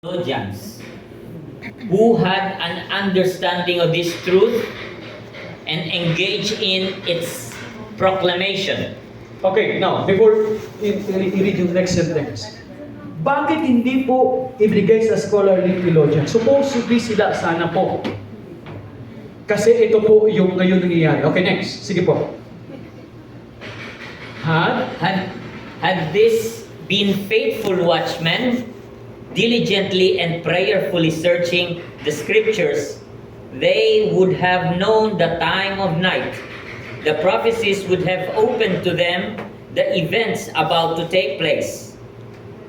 theologians who had an understanding of this truth and engaged in its proclamation. Okay, now, before i-read yung next sentence. Bakit hindi po ibigay sa scholarly theologian? Supposed to be sila sana po. Kasi ito po yung ngayon nangyayari. Okay, next. Sige po. Had this been faithful watchmen, diligently and prayerfully searching the scriptures, they would have known the time of night. The prophecies would have opened to them the events about to take place.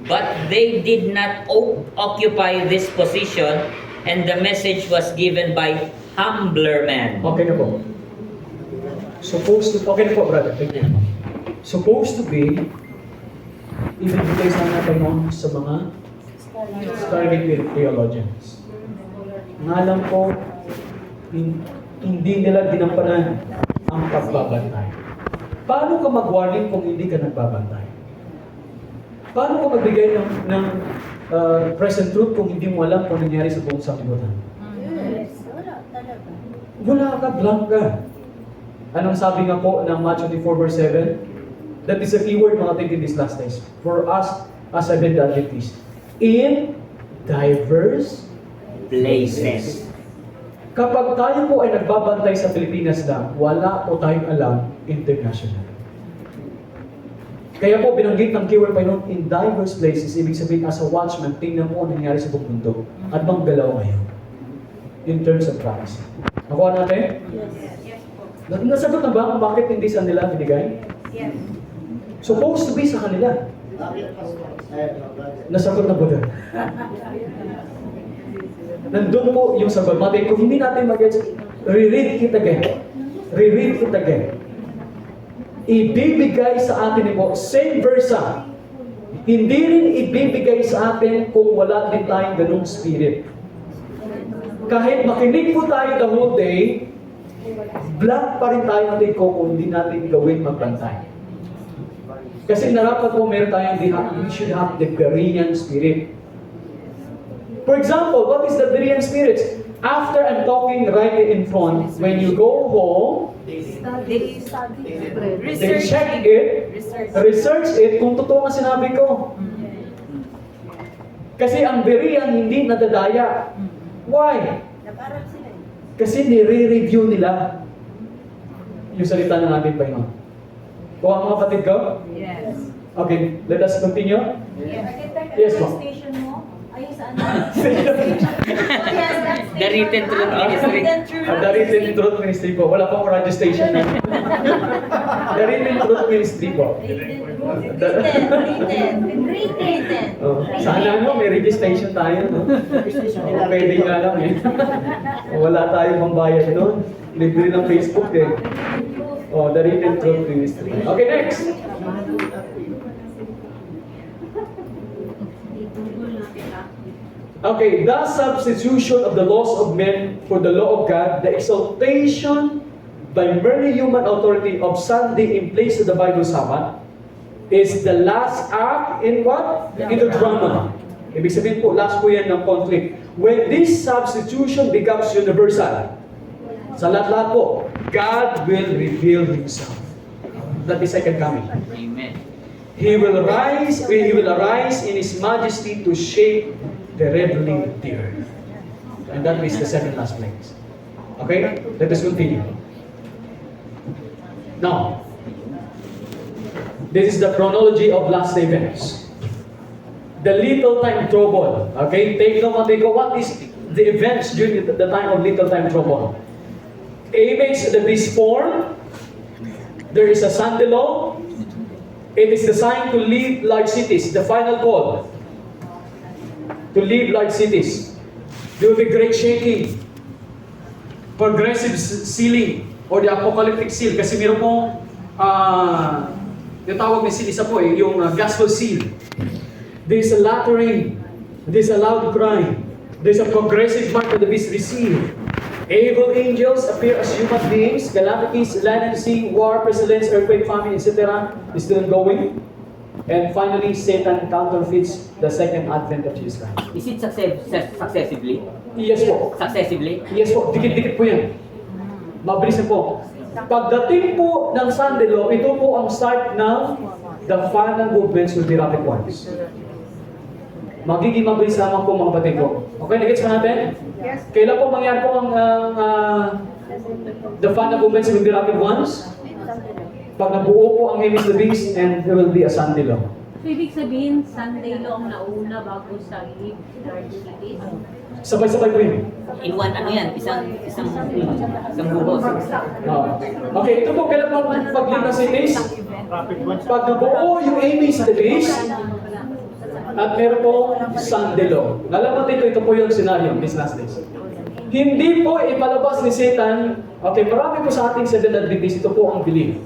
But they did not occupy this position, and the message was given by humbler men. Okay na po. Okay na po, brother. Thank you. Supposed to be, ibigay sana tayo sa mga scholarly theologians. Nga lang po, hindi nila dinampanan ang pagbabantay. Paano ka mag-warning kung hindi ka nagbabantay? Paano ka magbigay ng present truth kung hindi mo alam kung nangyari sa buong sanglibutan? Yes, wala talaga. Wala ka, blank ka. Anong sabi nga po ng Matthew 24 verse 7? That is a keyword mga thing in these last days. For us as Seventh Adventists. In diverse Places. Kapag tayo po ay nagbabantay sa Pilipinas lang, wala po tayong alam international. Kaya po binanggit ng keyword pa yun, in diverse places, ibig sabihin as a watchman, tingnan mo ang nangyari sa buong mundo at bang galaw ngayon in terms of prophecy. Nakuha natin? Yes. Nasagot na ba kung bakit hindi sa nila binigay? Yes. Supposed to be sa kanila. Nasagot na po doon. Nandun po yung sagot natin. Kung hindi natin mag-gets, re-read it again. Re-read it again. Ibibigay sa atin po, same versa. Hindi rin ibibigay sa atin kung wala din tayong ganung spirit. Kahit makinig po tayo the whole day, blank pa rin tayo natin kung hindi natin gawin magbantay. Kasi narapat po meron tayong we should have the Berean spirit. For example, what is the Berean spirit? After I'm talking right in front, when you go home, Study. then check it, research it kung totoo ang sinabi ko. Kasi ang Berean hindi nadadaya. Why? Nag-aral sila eh. Kasi nire-review nila yung salita ng ating Panginoon. Kuha mga kapatid ko? Yes. Okay, let us continue. Yes, Yes, ma'am. station mo? Ayun saan? Yes, that The Written Truth Ministry. The Written Truth Ministry po. Wala pong radio station na. The Written Truth Ministry po. Written. Oh, sana no, may registration tayo, no? Pwede nga lang eh. Wala tayong pambayad doon. Libre ng Facebook eh. Oh, The Written Truth Ministry. Okay, next. Okay, the substitution of the laws of men for the law of God, the exaltation by merely human authority of Sunday in place of the Bible Sabbath, is the last act in what? In the drama. Ibig sabihin po, last po yan ng conflict. When this substitution becomes universal, sa lahat-lahat po, God will reveal Himself. That is second coming. Amen. He will arise in His majesty to shake the reveling of the earth. And that is the second last place. Okay? Let us continue. Now, this is the chronology of last events. The little time trouble. Okay? Take note, what is the events during the time of little time trouble? Image the beast form. There is a Sunday law. It is designed to lead large cities. The final call. To lead large cities. There will be great shaking. Progressive sealing. Or the apocalyptic seal. Kasi meron pong yung tawag na seal isa po eh, yung gospel seal. There is a lattering. There is a loud cry. There is a progressive mark of the beast received. Evil angels appear as human beings. Calamities, land and sea, war, pestilence, earthquake, famine, etc. is still ongoing. And finally, Satan counterfeits the second advent of Jesus Christ. Is it successively? Yes po. Successively? Yes po, dikit-dikit po yan. Mabilis na po. Pagdating po ng Sunday law, ito po ang start ng the final movements will be rapid ones. Magiging mabilis lamang po mga kapatid ko. Okay, nagets pa natin? Yes. Kailan po mangyari po ang the final movements will be rapid ones? Pag nabuo po ang Amos the Beast and there will be a Sunday law. So, ibig sabihin, Sunday law ang nauna bago sa Dark Cities? Sabay-sabay po yun. In one, ano yan? Isang buhos. Okay, ito po kailan po pag-lead ng cities? Pag nabuo yung Amos the Beast, at meron po Sunday law. Lalaman dito, ito po yung scenario, these last days. Hindi po ipalabas ni Satan, okay, marami po sa ating Seventh Adventist, ito po ang belief.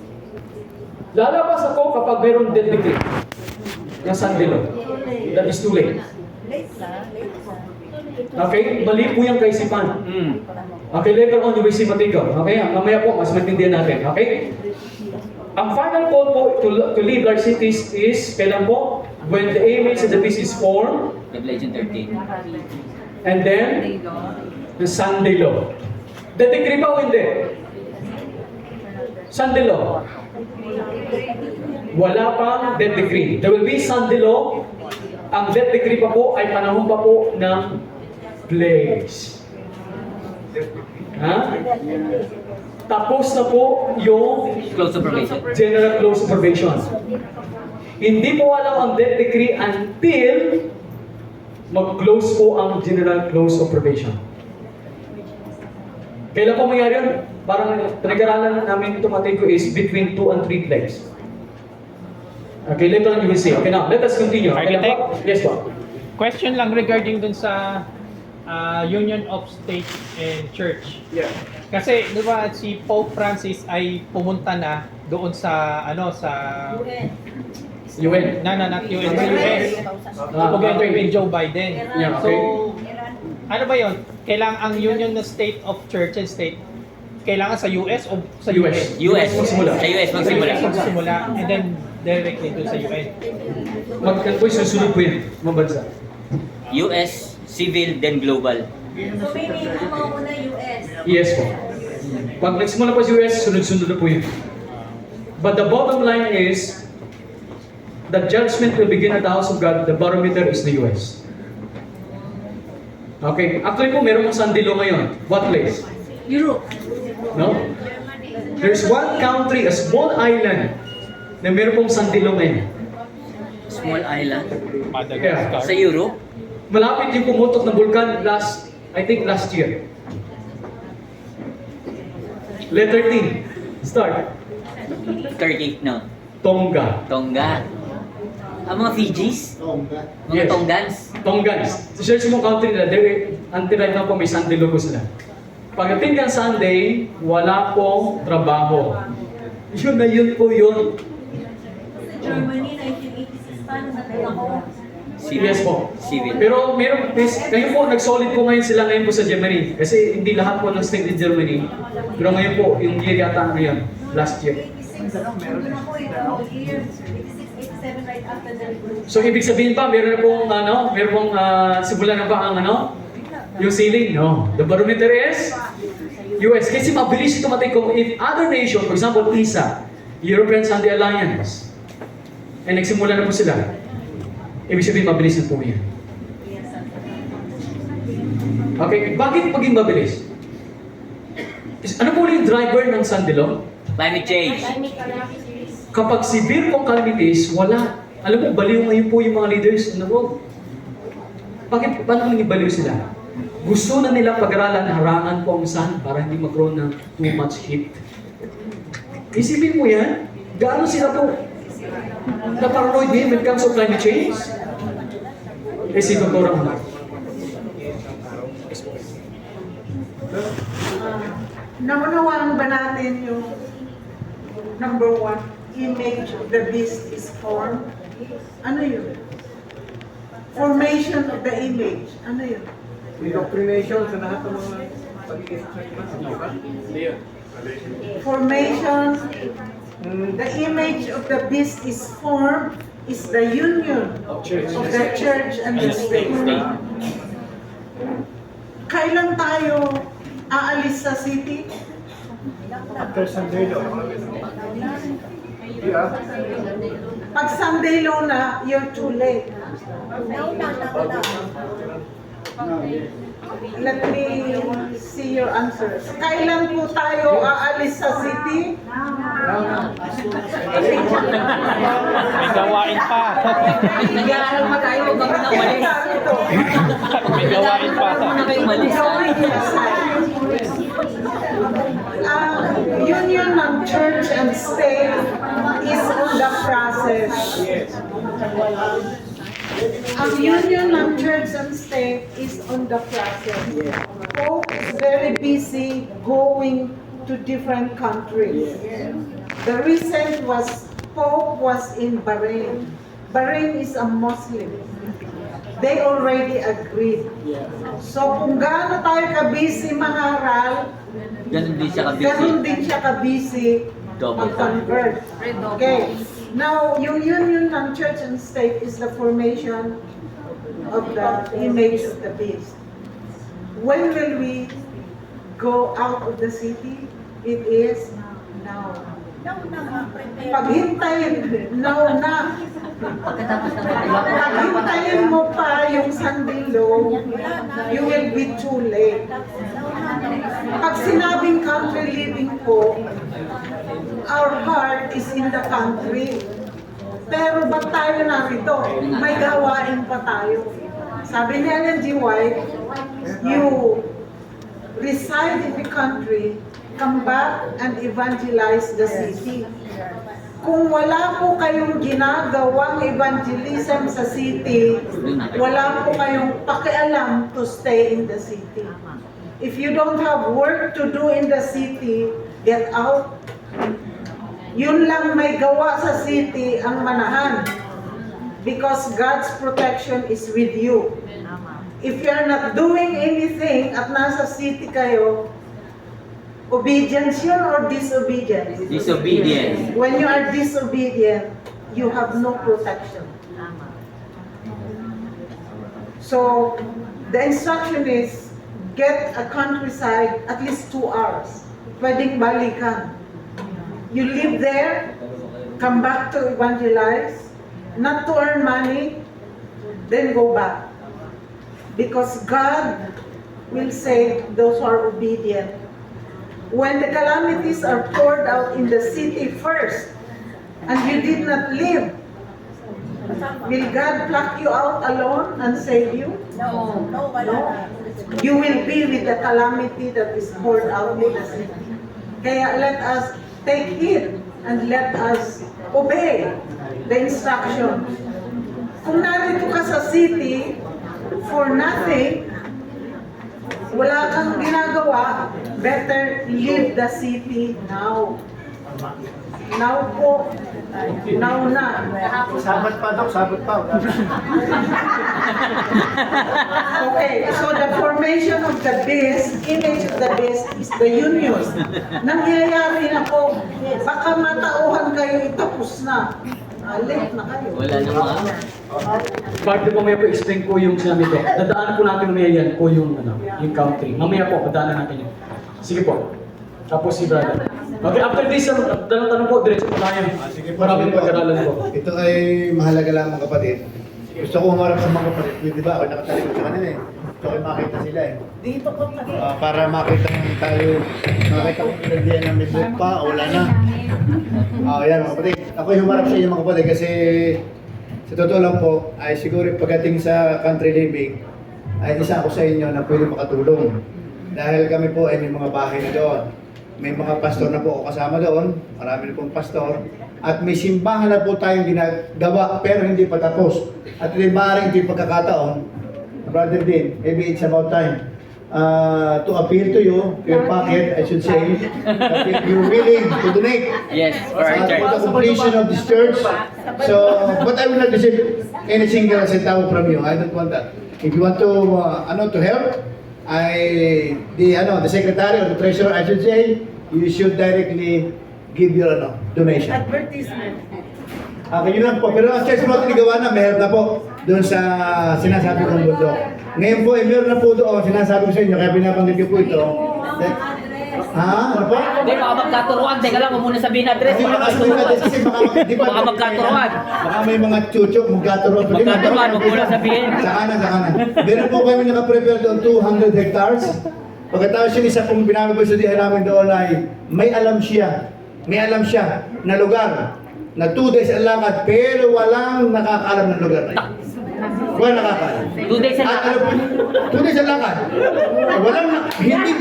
Lalabas ako kapag mayroong death decree ng Sunday law. That is too late. Okay, mali po yung kaisipan. Okay, later on you will see matigo. Okay, mamaya po, mas maintindihan natin. Okay? Ang final call po to leave large cities is, kailan po? When the Amos and the Beast is formed, Revelation 13. and then, the Sunday law. The decree pa o hindi? Sunday law. Wala pang death decree. There will be Sunday law. Ang death decree pa po ay panahon pa po ng plagues. Ha? Tapos na po yung Close observation. general close of probation. Hindi po alam ang death decree until mag-close po ang general close of probation. Kailan po mangyari yun? Parang pinag-aralan namin ito ko is between 2 and 3 plagues. Okay, later on you will see. Okay, now, let us continue. Kailan po? Yes po. Question lang regarding dun sa Union of State and Church. Yeah. Kasi, di ba, si Pope Francis ay pumunta na doon sa, sa UN. not UN, sa US. Together with Joe Biden. Yeah, So, okay. ano ba yun? Kailangan ang Union ng State of Church and State, kailangan sa US o sa US. US. Magsimula. Sa US magsimula. Magsimula. And then, directly doon sa UN. Magkan po susunod po yun, mga bansa. US, civil, then global. So, meaning, ang mga una US. Yes po. Pag nagsimula po sa US, sunod-sunod na po yun. But the bottom line is, the judgment will begin at the house of God. The barometer is the US. Okay. Actually po, meron mong Sunday law ngayon. What place? Europe. No? There's one country, a small island, na meron pong Sunday law ngayon. Small island. Madagascar. Sa Europe, Malapit yung pumutok na vulkan I think last year. Letter T. Start. Turkey, no. Tonga. Tonga. Ang mga Fijis? Mga Yes. Tongans? Tongans. So, search mo country nila, until right now po may Sunday law po sila. Pagdating ng Sunday, wala pong trabaho. Yun na yun po yun. Sa Germany, 1986 pa, nasa ako. Civil. Yes po. Civil. Pero meron, ngayon po, nag-solid po ngayon sila ngayon po sa Germany. Kasi hindi lahat po ng state in Germany. Pero ngayon po, yung year yata ngayon, last year. 86, nandun ako eh, 2 years. 86, 87, right after the revolution. So, ibig sabihin pa, meron na pong, meron pong simulan na ba ang yung ceiling? No. The barometer is US. Kasi mabilis ito matay kung if other nation, for example, ESA, European Sunday Alliance, ay nagsimula na po sila, ibig sabihin mabilis na po yan. Okay, bakit maging mabilis? Ano po yung driver ng Sunday law? Climate change. Kapag severe pong calamities, wala. Alam mo, baliw ngayon po yung mga leaders in the world. Bakit? Paano naging baliw sila? Gusto na nila pag-aralan, harangan po ang sun para hindi magkaroon ng too much heat. Isipin mo yan, gaano sila po na paranoid din when it comes to climate change? Eh, si Dr. Ramon. Naunawaan ba natin yung number 1, image of the beast is formed? Ano yun? Formation of the image. Ano yun? Indoctrination sa lahat ng mga pagiging di ba? Formation, the image of the beast is formed is the union Of of church. the church and the state. Kailan tayo aalis sa city? After Sunday law. Yeah. Pag Sunday law na, you're too late. Let me see your answers. Kailan po tayo aalis sa city? May gawain pa. Nag-aaral pa tayo bago na umalis. May gawain pa. Bago na kayo umalis. Union ng church and state is on the process. Ang union ng church and state is on the process. Pope is very busy going to different countries. The recent was Pope was in Bahrain. Bahrain is a Muslim. They already agreed. So kung gaano tayo ka-busy mangaral, Ganun din siya kabisi. ganun din siya ka-busy Double mag-convert. Okay. Now, yung union ng church and state is the formation of the image of the beast. When will we go out of the city? It is now. Paghintayin, now na. Pagkatapos na tayo. Paghintayin mo pa yung sandilo, you will be too late. Pag sinabing country living po, our heart is in the country. Pero ba't tayo narito? May gawain pa tayo. Sabi ni Ellen G. White, you reside in the country, come back and evangelize the city. Kung wala po kayong ginagawang evangelism sa city, wala po kayong pakialam to stay in the city. If you don't have work to do in the city, get out. Yun lang may gawa sa city ang manahan. Because God's protection is with you. If you are not doing anything at nasa city kayo, obedience yun or disobedience? Disobedience. When you are disobedient, you have no protection. So, the instruction is, get a countryside at least 2 hours. Pwedeng balikan. You live there, come back to evangelize, not to earn money, then go back. Because God will save those who are obedient. When the calamities are poured out in the city first, and you did not live, will God pluck you out alone and save you? No. No. You will be with the calamity that is poured out in the city. Kaya let us take heed and let us obey the instruction. Kung narito ka sa city for nothing, wala kang ginagawa, better leave the city now. Now po. Now na. Sabat pa, Dok. Sabat pa. Okay, so the formation of the beast, image of the beast is the union. Nangyayari na po. Baka matauhan kayo, itapos na. Late na kayo. Wala na mga. Parte po mamaya po explain ko yung sinabi ko. Dadaan po natin mamaya yan po yung, yung country. Mamaya po, dadaanan natin yun. Sige po. Tapos si brother. Okay, after this, tanong po, diretso po tayo. Sige po. Maraming pag-aralan po. Ito ay mahalaga lang mga kapatid. Gusto ko humarap sa mga kapatid. Di ba? Ako nakatalikod sa kanila eh. Gusto ko makita sila eh. Dito po na. Para makita kung tayo, makita kung pinagdiyan na may book pa o wala na. Yan mga kapatid. Ako humarap sa inyo mga kapatid kasi sa totoo lang po, ay siguro pagdating sa country living, ay isa ako sa inyo na pwede makatulong. Dahil kami po ay may mga bahay na doon. May mga pastor na po ako kasama doon, marami na pong pastor. At may simbahan na po tayong ginagawa pero hindi pa tapos. At maaaring ito yung pagkakataon, Brother Dean, maybe it's about time to appeal to you, your pocket, I should say, that if you're willing to donate Yes, for our for the church. completion of this church. So, but I will not receive any single centavo from you. I don't want that. If you want to, to help, the secretary or the treasurer, I should say, you should directly give your donation. Advertisement. Okay, yun lang po. Pero ang church mo tinigawa na, meron na po doon sa sinasabi kong bundok. Ngayon po, meron na po doon, sinasabi ko sa inyo, kaya pinapanggit ko po ito. Ha? Ano po? Hindi, baka magkaturuan. Teka lang, huwag muna sabihin address. Hindi Baka baka sabihin natin kasi Baka magkaturuan. Baka may mga chuchok, magkaturuan. Magkaturuan, huwag muna sabihin. Sa kanan, sa kanan. Meron po kami nakaprepare doon 200 hectares. Pagkatapos yung isa pong pinapagpasudihan namin doon ay may alam siya na lugar na 2 days ang lakad pero walang nakakaalam ng lugar na yun. Walang nakakaalam. 2 days ang At lakad. ano po, 2 days ang lakad. Walang, hindi,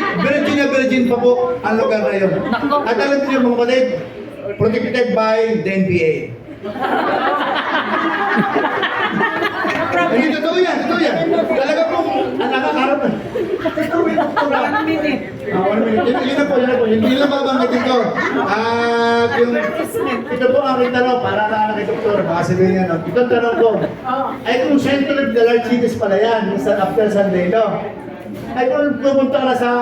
virgin pa po ang lugar na yun. At alam niyo mga kapatid, protected by the NPA. Hindi, totoo yan. Talaga po, ang nakakarap na. 1 minute. 1 minute. Yun na po. Yun lang babanggitin ko. At yung, ito po ang aking tanong, para na kay Doktor, baka sabihin niya, no? Ito ang tanong ko, ay kung Center of the Large Cities pala yan, after Sunday, no? Ay kung pupunta ka na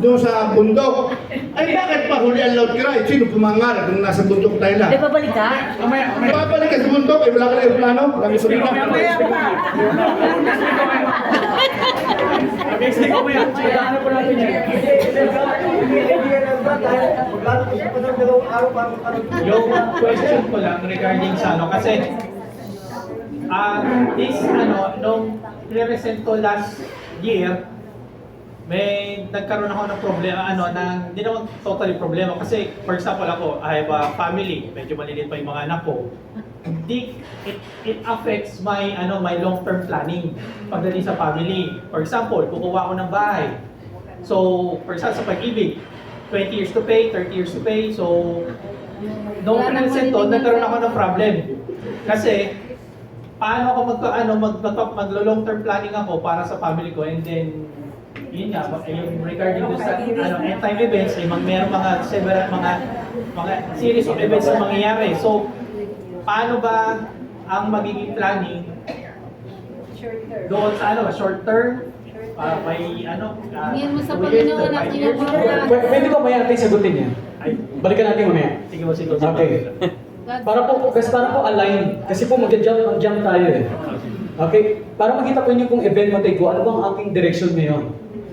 doon sa bundok, ay bakit pa huli ang loud cry? Sino pumangar kung nasa bundok tayo na? Hindi, babalik ka. Babalik ka sa bundok, ay wala ka na aeroplano, wala ka sa Kaya pa. Okay, sige ko yan. Kailangan po natin yan. Yung question ko lang regarding sa ano, kasi this nung pre-resent ko last year, may nagkaroon ako ng problema, hindi naman totally problema. Kasi, for example ako, I have a family, medyo maliliit pa yung mga anak ko. It affects my long-term planning pagdating sa family. For example, kukuha ako ng bahay. So, for example, sa Pag-ibig, 20 years to pay, 30 years to pay. So, nung pre-resent ko, nagkaroon ako ng problem. Kasi, paano ako maglo-long term planning ako para sa family ko, and then yun nga, yung regarding doon sa end time events, ay mayroong mga series of events na mangyayari. So, paano ba ang magiging planning doon sa short term? May Hindi mo sa 2 years, Panginoon 5 ang years? Pwede ko maya natin sagutin yan. Ay, Balikan natin mamaya. sige mo. Okay. Para po align, kasi po mag-jump tayo eh. Okay? Para makita po niyo kung event matay ko, ano bang aking direction ngayon?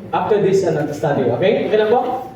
After this study, okay? Okay lang po?